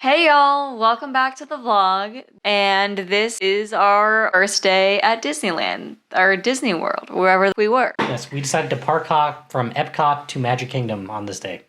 Hey y'all, welcome back to the vlog. And this is our first day at Disneyland, or Disney World, wherever we were. Yes, we decided to park hop from Epcot to Magic Kingdom on this day.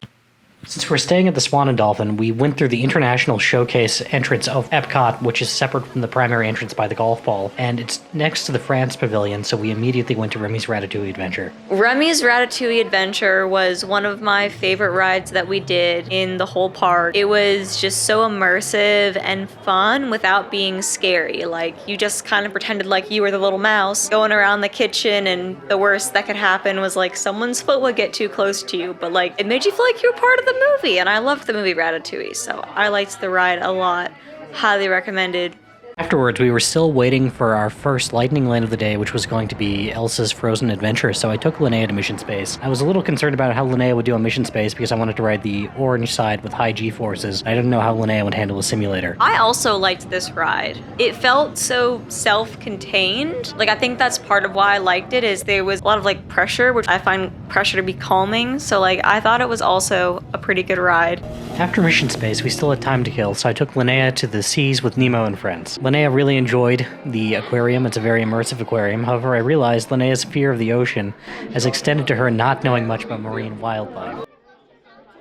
Since we're staying at the Swan and Dolphin, we went through the International Showcase entrance of Epcot, which is separate from the primary entrance by the golf ball, and it's next to the France Pavilion, so we immediately went to Remy's Ratatouille Adventure. Remy's Ratatouille Adventure was one of my favorite rides that we did in the whole park. It was just so immersive and fun without being scary. Like, you just kind of pretended like you were the little mouse going around the kitchen, and the worst that could happen was like someone's foot would get too close to you, but like it made you feel like you were part of the movie, and I loved the movie Ratatouille, so I liked the ride a lot. Highly recommended. Afterwards, we were still waiting for our first lightning lane of the day, which was going to be Elsa's Frozen Adventure, so I took Linnea to Mission Space. I was a little concerned about how Linnea would do on Mission Space because I wanted to ride the orange side with high G-forces. I didn't know how Linnea would handle a simulator. I also liked this ride. It felt so self-contained. Like, I think that's part of why I liked it, is there was a lot of like pressure, which I find pressure to be calming, so like I thought it was also a pretty good ride. After Mission Space, we still had time to kill, so I took Linnea to the seas with Nemo and Friends. Linnea really enjoyed the aquarium. It's a very immersive aquarium. However, I realized Linnea's fear of the ocean has extended to her not knowing much about marine wildlife.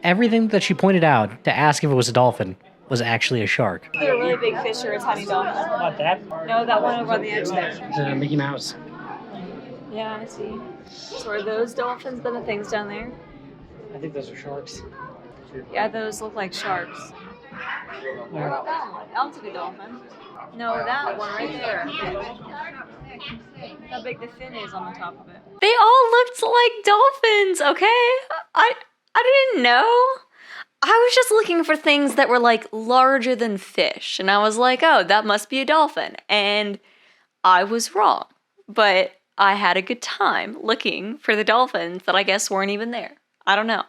Everything that she pointed out to ask if it was a dolphin was actually a shark. Either a really big fish or a tiny dolphin. Not that? No, that one over on the edge there. It's a Mickey Mouse. Yeah, I see. So are those dolphins then the things down there? I think those are sharks. Yeah, those look like sharks. What about that one? That looks like a dolphin. No, that one right there. How big the fin is on the top of it. They all looked like dolphins, okay? I didn't know. I was just looking for things that were like larger than fish, and I was like, oh, that must be a dolphin. And I was wrong, but I had a good time looking for the dolphins that I guess weren't even there. I don't know.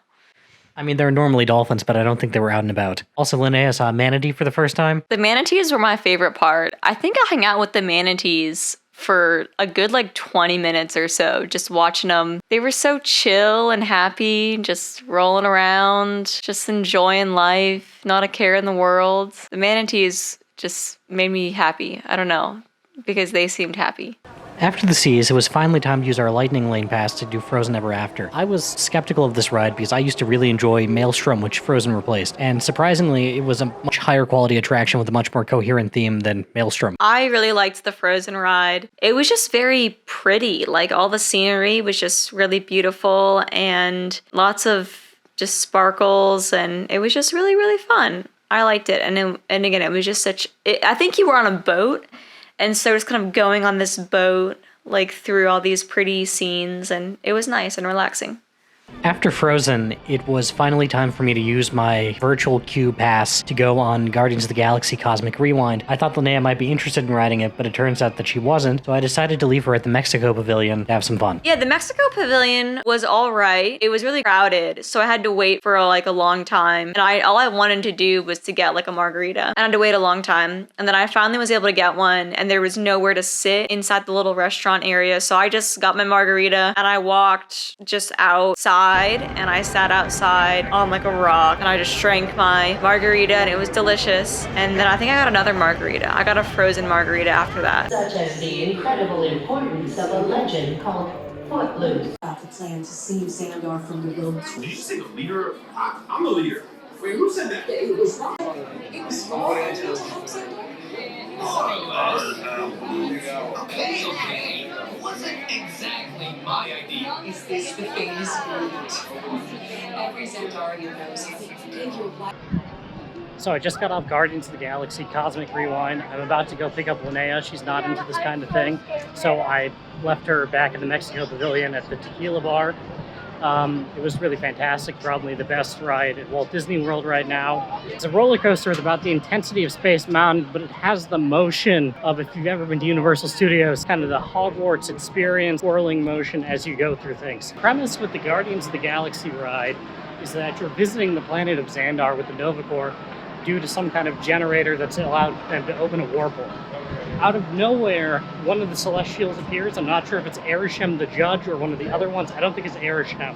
I mean, there are normally dolphins, but I don't think they were out and about. Also, Linnea saw a manatee for the first time. The manatees were my favorite part. I think I hung out with the manatees for a good like 20 minutes or so, just watching them. They were so chill and happy, just rolling around, just enjoying life, not a care in the world. The manatees just made me happy. I don't know, because they seemed happy. After the seas, it was finally time to use our Lightning Lane pass to do Frozen Ever After. I was skeptical of this ride because I used to really enjoy Maelstrom, which Frozen replaced, and surprisingly, it was a much higher quality attraction with a much more coherent theme than Maelstrom. I really liked the Frozen ride. It was just very pretty, like all the scenery was just really beautiful and lots of just sparkles, and it was just really, really fun. I liked it, and again, it was just I think you were on a boat, and so just kind of going on this boat, like through all these pretty scenes, and it was nice and relaxing. After Frozen, it was finally time for me to use my virtual queue pass to go on Guardians of the Galaxy Cosmic Rewind. I thought Linnea might be interested in riding it, but it turns out that she wasn't, so I decided to leave her at the Mexico Pavilion to have some fun. Yeah, the Mexico Pavilion was all right. It was really crowded, so I had to wait for like a long time, and all I wanted to do was to get like a margarita. I had to wait a long time, and then I finally was able to get one, and there was nowhere to sit inside the little restaurant area, so I just got my margarita, and I walked just outside, and I sat outside on like a rock, and I just drank my margarita, and it was delicious. And then I think I got another margarita. I got a frozen margarita after that. Such as the incredible importance of a legend called Footloose. About the plan to save Xandar from the road. Did you say the leader? I'm the leader. Wait, who said that? It was not. It was Florida to help Xandar. Okay. Wasn't exactly my idea. Is this the famous quote? Every Xandarian knows if you gave your life. So I just got off Guardians of the Galaxy Cosmic Rewind. I'm about to go pick up Linnea. She's not into this kind of thing. So I left her back in the Mexico Pavilion at the tequila bar. It was really fantastic, probably the best ride at Walt Disney World right now. It's a roller coaster with about the intensity of Space Mountain, but it has the motion of, if you've ever been to Universal Studios, kind of the Hogwarts experience, whirling motion as you go through things. The premise with the Guardians of the Galaxy ride is that you're visiting the planet of Xandar with the Nova Corps due to some kind of generator that's allowed them to open a warple. Out of nowhere, one of the Celestials appears. I'm not sure if it's Arishem the Judge or one of the other ones. I don't think it's Arishem.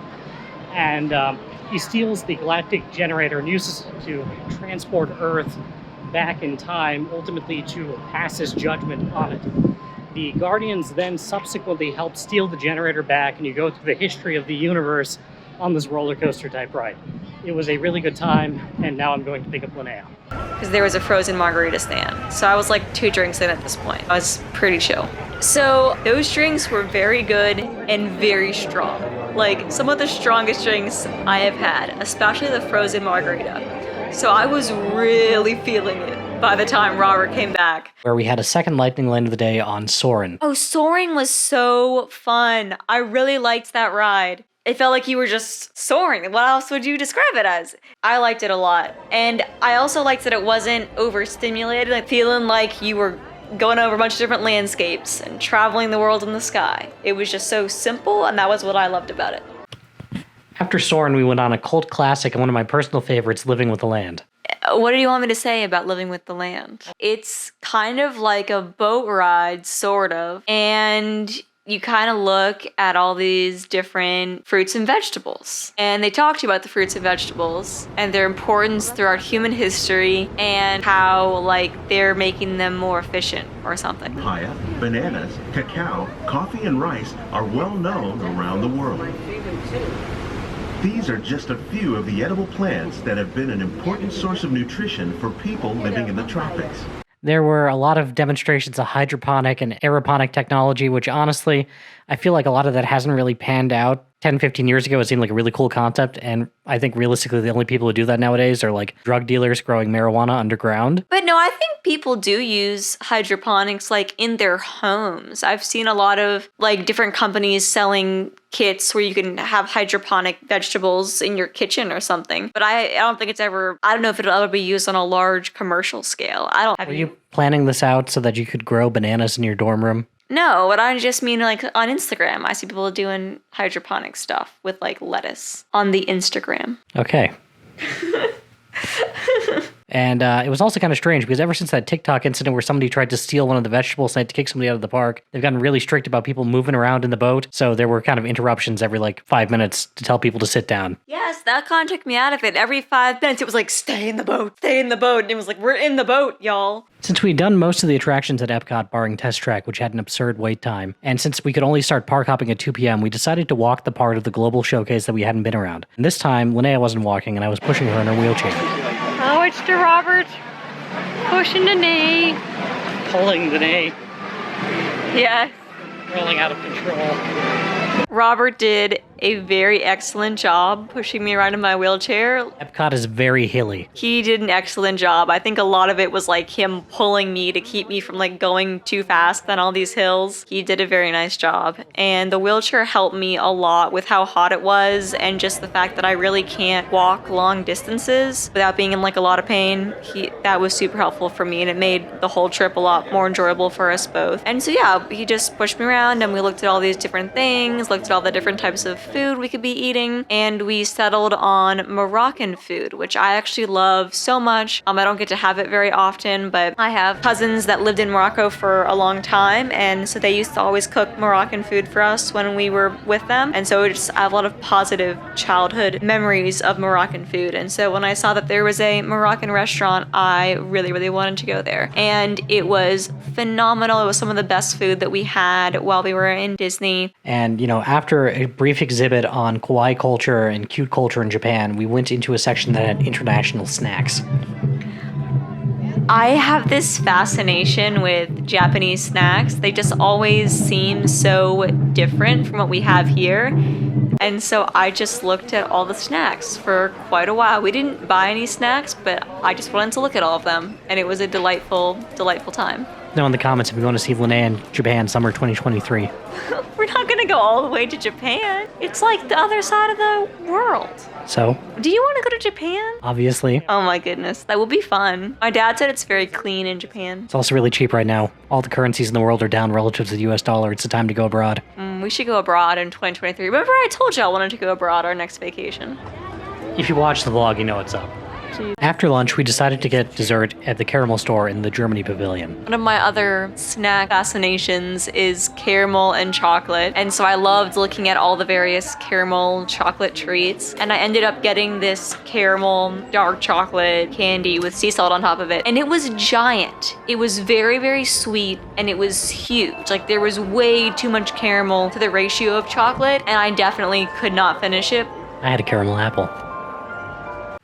And he steals the galactic generator and uses it to transport Earth back in time, ultimately to pass his judgment on it. The Guardians then subsequently help steal the generator back, and you go through the history of the universe on this roller coaster type ride. It was a really good time, and now I'm going to pick up Linnea. Because there was a frozen margarita stand. So I was like 2 drinks in at this point. I was pretty chill. So those drinks were very good and very strong. Like some of the strongest drinks I have had, especially the frozen margarita. So I was really feeling it by the time Robert came back. Where we had a second lightning lane of the day on Soarin. Oh, Soaring was so fun. I really liked that ride. It felt like you were just soaring. What else would you describe it as? I liked it a lot. And I also liked that it wasn't overstimulated, like feeling like you were going over a bunch of different landscapes and traveling the world in the sky. It was just so simple, and that was what I loved about it. After Soarin', we went on a cult classic and one of my personal favorites, Living with the Land. What do you want me to say about Living with the Land? It's kind of like a boat ride, sort of, and you kind of look at all these different fruits and vegetables. And they talk to you about the fruits and vegetables and their importance throughout human history and how, like, they're making them more efficient or something. Papaya, bananas, cacao, coffee, and rice are well known around the world. These are just a few of the edible plants that have been an important source of nutrition for people living in the tropics. There were a lot of demonstrations of hydroponic and aeroponic technology, which honestly, I feel like a lot of that hasn't really panned out. 10, 15 years ago, it seemed like a really cool concept, and I think realistically the only people who do that nowadays are like drug dealers growing marijuana underground. But no, I think people do use hydroponics like in their homes. I've seen a lot of like different companies selling kits where you can have hydroponic vegetables in your kitchen or something. But I don't think I don't know if it'll ever be used on a large commercial scale. Were you planning this out so that you could grow bananas in your dorm room? No, but I just mean like on Instagram. I see people doing hydroponic stuff with like lettuce on the Instagram. Okay. And it was also kind of strange because ever since that TikTok incident where somebody tried to steal one of the vegetables and had to kick somebody out of the park, they've gotten really strict about people moving around in the boat. So there were kind of interruptions every like 5 minutes to tell people to sit down. Yes, that kind of took me out of it. Every 5 minutes it was like, stay in the boat, stay in the boat. And it was like, we're in the boat, y'all. Since we'd done most of the attractions at Epcot, barring Test Track, which had an absurd wait time, and since we could only start park hopping at 2 p.m., we decided to walk the part of the global showcase that we hadn't been around. And this time, Linnea wasn't walking, and I was pushing her in her wheelchair. Oh, it's to Robert. Pushing the knee. Pulling the knee. Yes. Rolling out of control. Robert did a very excellent job pushing me around in my wheelchair. Epcot is very hilly. He did an excellent job. I think a lot of it was like him pulling me to keep me from like going too fast on all these hills. He did a very nice job. And the wheelchair helped me a lot with how hot it was and just the fact that I really can't walk long distances without being in like a lot of pain. That was super helpful for me, and it made the whole trip a lot more enjoyable for us both. And so yeah, he just pushed me around and we looked at all these different things, looked at all the different types of food we could be eating, and we settled on Moroccan food, which I actually love so much. I don't get to have it very often, but I have cousins that lived in Morocco for a long time, and so they used to always cook Moroccan food for us when we were with them, and so I have a lot of positive childhood memories of Moroccan food. And so when I saw that there was a Moroccan restaurant, I really, really wanted to go there, and it was phenomenal. It was some of the best food that we had while we were in Disney. And, you know, after a brief exhibit on kawaii culture and cute culture in Japan, we went into a section that had international snacks. I have this fascination with Japanese snacks. They just always seem so different from what we have here. And so I just looked at all the snacks for quite a while. We didn't buy any snacks, but I just wanted to look at all of them. And it was a delightful, delightful time. Know in the comments if we want to see Linnea in Japan summer 2023. We're not going to go all the way to Japan. It's like the other side of the world. So? Do you want to go to Japan? Obviously. Oh my goodness, that would be fun. My dad said it's very clean in Japan. It's also really cheap right now. All the currencies in the world are down relative to the US dollar. It's the time to go abroad. We should go abroad in 2023. Remember I told you I wanted to go abroad our next vacation? If you watch the vlog, you know what's up. After lunch, we decided to get dessert at the caramel store in the Germany Pavilion. One of my other snack fascinations is caramel and chocolate. And so I loved looking at all the various caramel chocolate treats. And I ended up getting this caramel dark chocolate candy with sea salt on top of it. And it was giant. It was very, very sweet and it was huge. Like there was way too much caramel to the ratio of chocolate and I definitely could not finish it. I had a caramel apple.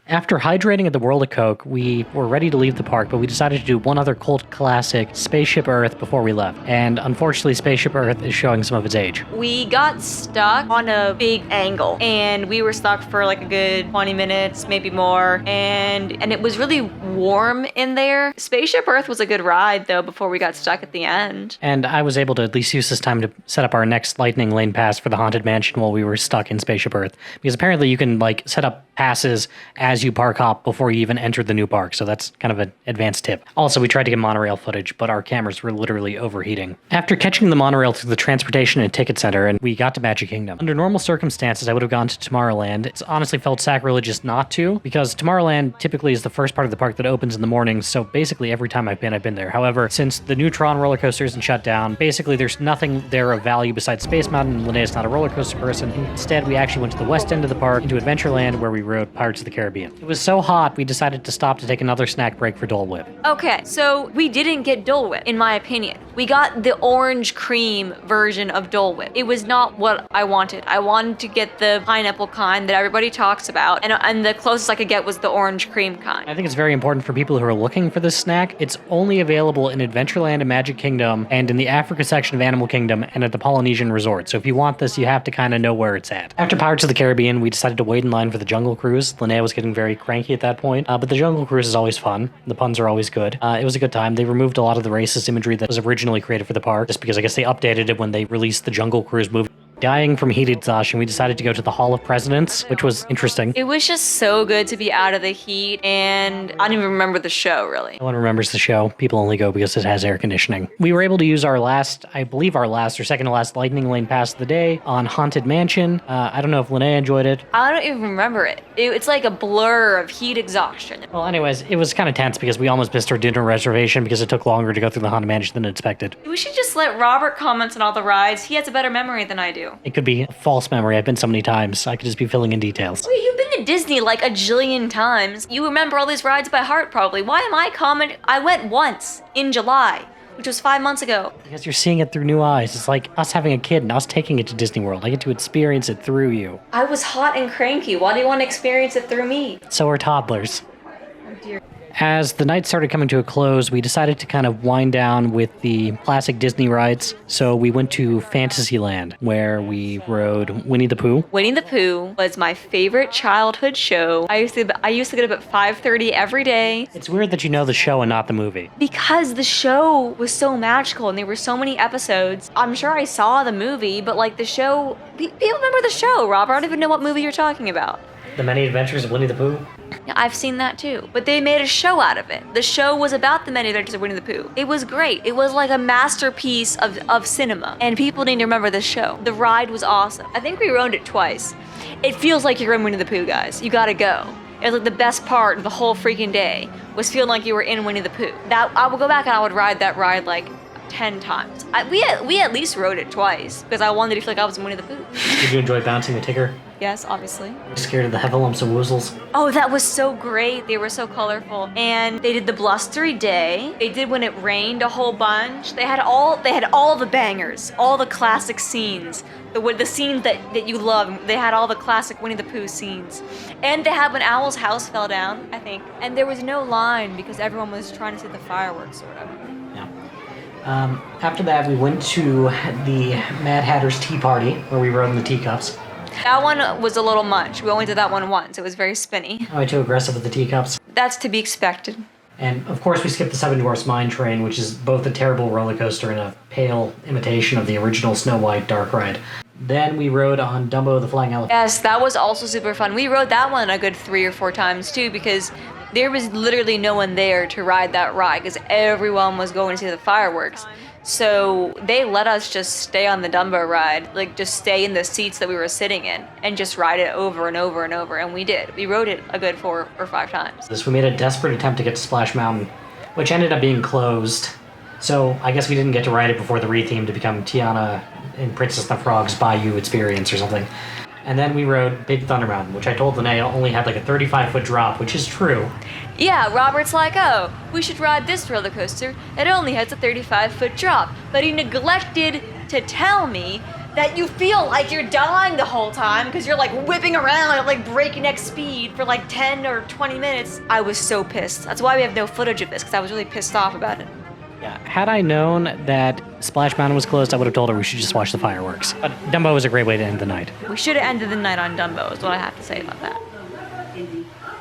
After hydrating at the World of Coke, we were ready to leave the park, but we decided to do one other cult classic, Spaceship Earth, before we left. And unfortunately, Spaceship Earth is showing some of its age. We got stuck on a big angle, and we were stuck for like a good 20 minutes, maybe more, and it was really warm in there. Spaceship Earth was a good ride, though, before we got stuck at the end. And I was able to at least use this time to set up our next Lightning Lane pass for the Haunted Mansion while we were stuck in Spaceship Earth. Because apparently you can, like, set up passes as you park hop before you even enter the new park, so that's kind of an advanced tip. Also, we tried to get monorail footage, but our cameras were literally overheating. After catching the monorail through the transportation and ticket center, and we got to Magic Kingdom. Under normal circumstances, I would have gone to Tomorrowland. It's honestly felt sacrilegious not to, because Tomorrowland typically is the first part of the park that opens in the morning, so basically every time I've been there. However, since the Neutron roller coaster isn't shut down, basically there's nothing there of value besides Space Mountain, and Linnea's not a roller coaster person. Instead, we actually went to the west end of the park, into Adventureland, where we rode Pirates of the Caribbean. It was so hot, we decided to stop to take another snack break for Dole Whip. Okay, so we didn't get Dole Whip, in my opinion. We got the orange cream version of Dole Whip. It was not what I wanted. I wanted to get the pineapple kind that everybody talks about, and the closest I could get was the orange cream kind. I think it's very important for people who are looking for this snack. It's only available in Adventureland and Magic Kingdom, and in the Africa section of Animal Kingdom, and at the Polynesian Resort. So if you want this, you have to kind of know where it's at. After Pirates of the Caribbean, we decided to wait in line for the Jungle Cruise. Linnea was getting very cranky at that point, but the Jungle Cruise is always fun. The puns are always good. It was a good time. They removed a lot of the racist imagery that was originally created for the park, just because I guess they updated it when they released the Jungle Cruise movie. Dying from heat exhaustion, we decided to go to the Hall of Presidents, which was interesting. It was just so good to be out of the heat, and I don't even remember the show, really. No one remembers the show. People only go because it has air conditioning. We were able to use our last, I believe our last or second to last Lightning Lane pass of the day on Haunted Mansion. I don't know if Linnea enjoyed it. I don't even remember it. It's like a blur of heat exhaustion. Well, anyways, it was kind of tense because we almost missed our dinner reservation because it took longer to go through the Haunted Mansion than expected. We should just let Robert comment on all the rides. He has a better memory than I do. It could be a false memory. I've been so many times. I could just be filling in details. Wait, you've been to Disney like a jillion times. You remember all these rides by heart, probably. Why am I commenting? I went once in July, which was 5 months ago. Because you're seeing it through new eyes. It's like us having a kid and us taking it to Disney World. I get to experience it through you. I was hot and cranky. Why do you want to experience it through me? So are toddlers. Oh dear. As the night started coming to a close, we decided to kind of wind down with the classic Disney rides. So we went to Fantasyland, where we rode Winnie the Pooh. Winnie the Pooh was my favorite childhood show. I used to get up at 5:30 every day. It's weird that you know the show and not the movie. Because the show was so magical and there were so many episodes. I'm sure I saw the movie, but like the show, people remember the show, Robert. I don't even know what movie you're talking about. The Many Adventures of Winnie the Pooh? Yeah, I've seen that too. But they made a show out of it. The show was about the Many Adventures of Winnie the Pooh. It was great. It was like a masterpiece of cinema. And people need to remember this show. The ride was awesome. I think we rode it twice. It feels like you're in Winnie the Pooh, guys. You gotta go. It was like the best part of the whole freaking day was feeling like you were in Winnie the Pooh. That I would go back and I would ride that ride like 10 times. We at least rode it twice because I wanted to feel like I was in Winnie the Pooh. Did you enjoy bouncing the ticker? Yes, obviously. Scared of the heffalumps and woozles? Oh, that was so great. They were so colorful. And they did the blustery day. They did when it rained a whole bunch. They had all the bangers, all the classic scenes. The scenes that you love. They had all the classic Winnie the Pooh scenes. And they had when Owl's house fell down, I think. And there was no line because everyone was trying to see the fireworks or whatever. Yeah. After that, we went to the Mad Hatter's Tea Party, where we rode in the teacups. That one was a little much. We only did that one once. It was very spinny. Am I too aggressive with the teacups? That's to be expected. And of course we skipped the Seven Dwarfs Mine Train, which is both a terrible roller coaster and a pale imitation of the original Snow White dark ride. Then we rode on Dumbo the Flying Elephant. Yes, that was also super fun. We rode that one a good 3 or 4 times too because there was literally no one there to ride that ride because everyone was going to see the fireworks. So they let us just stay on the Dumbo ride, like just stay in the seats that we were sitting in and just ride it over and over and over. And we did. We rode it a good 4 or 5 times. We made a desperate attempt to get to Splash Mountain, which ended up being closed. So I guess we didn't get to ride it before the retheme to become Tiana and Princess and the Frog's Bayou experience or something. And then we rode Big Thunder Mountain, which I told Linnea only had like a 35-foot drop, which is true. Yeah, Robert's like, oh, we should ride this roller coaster. It only has a 35-foot drop. But he neglected to tell me that you feel like you're dying the whole time because you're like whipping around at like breakneck speed for like 10 or 20 minutes. I was so pissed. That's why we have no footage of this, because I was really pissed off about it. Yeah, had I known that Splash Mountain was closed, I would have told her we should just watch the fireworks. But Dumbo was a great way to end the night. We should have ended the night on Dumbo, is what I have to say about that.